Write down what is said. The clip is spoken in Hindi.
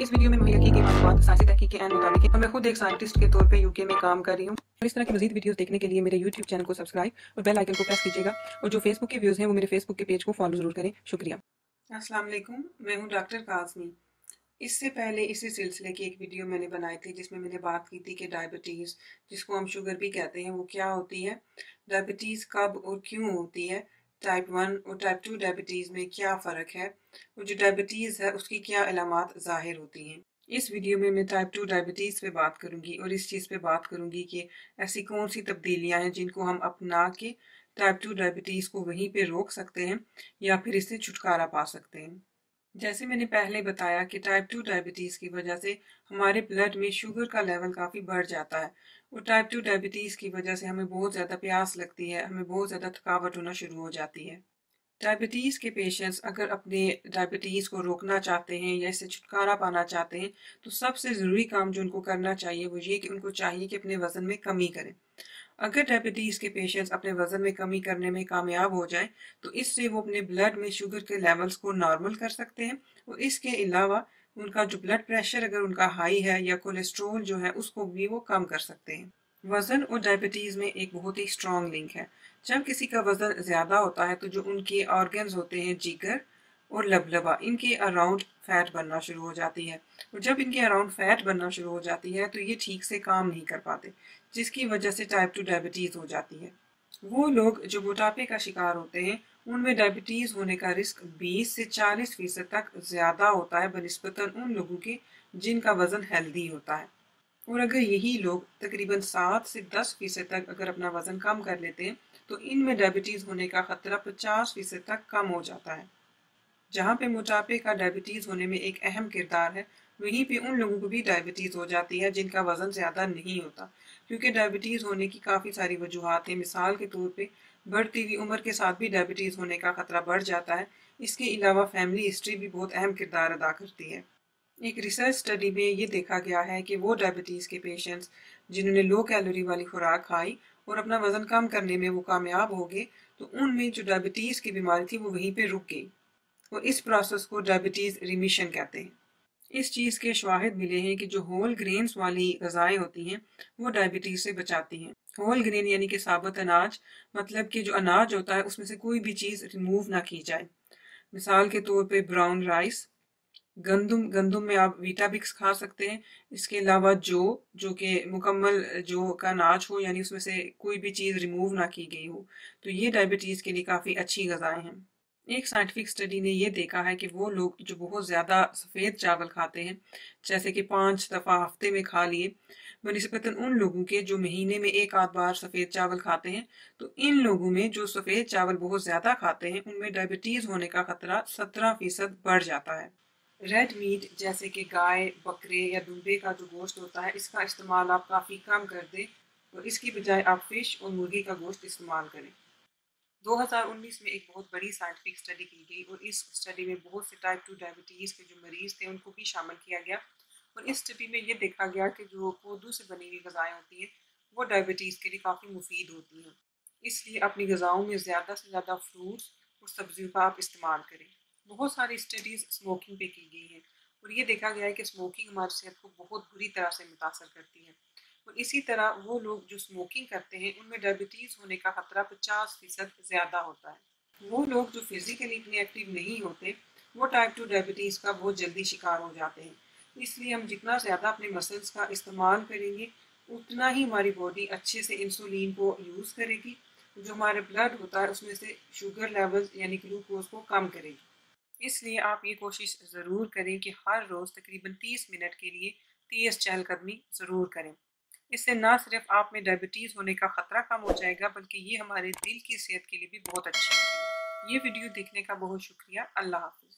इस वीडियो में मुहैया की गई मालूमात साइंसी तहकीक के ऐन मुताबिक है। मैं खुद एक साइंटिस्ट के तौर पे यूके में काम कर रही हूँ और इस तरह की मजीद वीडियोस देखने के लिए मेरे यूट्यूब चैनल को सब्सक्राइब और बेल आइकन को प्रेस कीजिएगा और जो फेसबुक के व्यूज़ हैं वो मेरे फेसबुक के पेज को फॉलो जरूर करें। शुक्रिया। अस्सलाम वालेकुम, मैं हूँ डॉक्टर काज़मी। इससे पहले इसी सिलसिले की एक वीडियो मैंने बनाई थी जिसमें मैंने बात की थी कि डायबिटीज़, जिसको हम शुगर भी कहते हैं, वो क्या होती है, डायबिटीज़ कब और क्यों होती है, टाइप 1 और टाइप 2 डायबिटीज़ में क्या फ़र्क है और जो डायबिटीज़ है उसकी क्या अलामात ज़ाहिर होती हैं। इस वीडियो में मैं टाइप 2 डायबिटीज़ पे बात करूंगी और इस चीज़ पे बात करूंगी कि ऐसी कौन सी तब्दीलियां हैं जिनको हम अपना के टाइप 2 डायबिटीज़ को वहीं पे रोक सकते हैं या फिर इससे छुटकारा पा सकते हैं। जैसे मैंने पहले बताया कि टाइप 2 डायबिटीज़ की वजह से हमारे ब्लड में शुगर का लेवल काफ़ी बढ़ जाता है और टाइप 2 डायबिटीज़ की वजह से हमें बहुत ज़्यादा प्यास लगती है, हमें बहुत ज़्यादा थकावट होना शुरू हो जाती है। डायबिटीज़ के पेशेंट्स अगर अपने डायबिटीज़ को रोकना चाहते हैं या इससे छुटकारा पाना चाहते हैं, तो सबसे ज़रूरी काम जो उनको करना चाहिए वो ये कि उनको चाहिए कि अपने वज़न में कमी करें। अगर डायबिटीज़ के पेशेंट्स अपने वज़न में कमी करने में कामयाब हो जाएं, तो इससे वो अपने ब्लड में शुगर के लेवल्स को नॉर्मल कर सकते हैं और इसके अलावा उनका जो ब्लड प्रेशर अगर उनका हाई है या कोलेस्ट्रॉल जो है उसको भी वो कम कर सकते हैं। वज़न और डायबिटीज़ में एक बहुत ही स्ट्रॉन्ग लिंक है। जब किसी का वज़न ज़्यादा होता है तो जो उनके ऑर्गन्स होते हैं, जिगर और लबलबा, इनके अराउंड फैट बनना शुरू हो जाती है और जब इनके अराउंड फैट बनना शुरू हो जाती है तो ये ठीक से काम नहीं कर पाते, जिसकी वजह से टाइप 2 डायबिटीज़ हो जाती है। वो लोग जो मोटापे का शिकार होते हैं उनमें डायबिटीज़ होने का रिस्क 20 से 40% तक ज़्यादा होता है बनिस्बतन उन लोगों के जिनका वज़न हेल्दी होता है। और अगर यही लोग तकरीबन 7 से 10% तक अगर अपना वज़न कम कर लेते हैं तो इनमें डायबिटीज़ होने का ख़तरा 50% तक कम हो जाता है। जहाँ पे मोटापे का डायबिटीज़ होने में एक अहम किरदार है, वहीं पे उन लोगों को भी डायबिटीज़ हो जाती है जिनका वज़न ज़्यादा नहीं होता, क्योंकि डायबिटीज़ होने की काफ़ी सारी वजूहात हैं। मिसाल के तौर पे बढ़ती हुई उम्र के साथ भी डायबिटीज़ होने का ख़तरा बढ़ जाता है। इसके अलावा फैमिली हिस्ट्री भी बहुत अहम किरदार अदा करती है। एक रिसर्च स्टडी में ये देखा गया है कि वो डायबिटीज़ के पेशेंट्स जिन्होंने लो कैलोरी वाली खुराक खाई और अपना वज़न कम करने में वो कामयाब हो गए, तो उनमें जो डायबिटीज़ की बीमारी थी वो वहीं पे रुक गई और इस प्रोसेस को डायबिटीज़ रिमिशन कहते हैं। इस चीज़ के शवाहिद मिले हैं कि जो होल ग्रेन्स वाली ग़िज़ाएँ होती हैं वो डायबिटीज़ से बचाती हैं। होल ग्रेन यानी कि साबुत अनाज, मतलब कि जो अनाज होता है उसमें से कोई भी चीज़ रिमूव ना की जाए। मिसाल के तौर पे ब्राउन राइस, गंदुम गंदुम में आप वीटाबिक्स खा सकते हैं। इसके अलावा जो कि मुकम्मल जौ का अनाज हो, यानी उसमें से कोई भी चीज़ रिमूव ना की गई हो, तो ये डायबिटीज़ के लिए काफ़ी अच्छी ग़िज़ाएँ हैं। एक साइंटिफिक स्टडी ने ये देखा है कि वो लोग जो बहुत ज़्यादा सफ़ेद चावल खाते हैं, जैसे कि 5 दफ़ा हफ्ते में खा लिए, बनिस्बतन उन लोगों के जो महीने में 1 आध बार सफ़ेद चावल खाते हैं, तो इन लोगों में जो सफ़ेद चावल बहुत ज़्यादा खाते हैं उनमें डायबिटीज़ होने का ख़तरा 17% बढ़ जाता है। रेड मीट जैसे कि गाय, बकरे या दूधे का जो गोश्त होता है, इसका इस्तेमाल आप काफ़ी कम कर दें और इसकी बजाय आप फ़िश और मुर्गी का गोश्त इस्तेमाल करें। 2019 में एक बहुत बड़ी साइंटिफिक स्टडी की गई और इस स्टडी में बहुत से टाइप 2 डायबिटीज़ के जो मरीज़ थे उनको भी शामिल किया गया और इस स्टडी में ये देखा गया कि जो पौधों से बनी हुई ग़िज़ाएँ होती हैं वो डायबिटीज़ के लिए काफ़ी मुफीद होती हैं। इसलिए अपनी ग़िज़ाओं में ज़्यादा से ज़्यादा फ्रूट्स और सब्जियों का आप इस्तेमाल करें। बहुत सारी स्टडीज़ स्मोकिंग पे की गई हैं और ये देखा गया है कि स्मोकिंग हमारी सेहत को बहुत बुरी तरह से मुतासर करती है और इसी तरह वो लोग जो स्मोकिंग करते हैं उनमें डायबिटीज़ होने का ख़तरा 50% ज़्यादा होता है। वो लोग जो फिज़िकली इतने एक्टिव नहीं होते वो टाइप 2 डायबिटीज़ का बहुत जल्दी शिकार हो जाते हैं। इसलिए हम जितना ज़्यादा अपने मसल्स का इस्तेमाल करेंगे उतना ही हमारी बॉडी अच्छे से इंसुलिन को यूज़ करेगी, जो हमारे ब्लड होता है उसमें से शुगर लेवल्स यानी ग्लूकोज को कम करेगी। इसलिए आप ये कोशिश ज़रूर करें कि हर रोज़ तकरीबन 30 मिनट के लिए तेज़ चहलकदमी ज़रूर करें। इससे ना सिर्फ आप में डायबिटीज़ होने का ख़तरा कम हो जाएगा, बल्कि ये हमारे दिल की सेहत के लिए भी बहुत अच्छी होगी। ये वीडियो देखने का बहुत शुक्रिया। अल्लाह हाफ़िज़।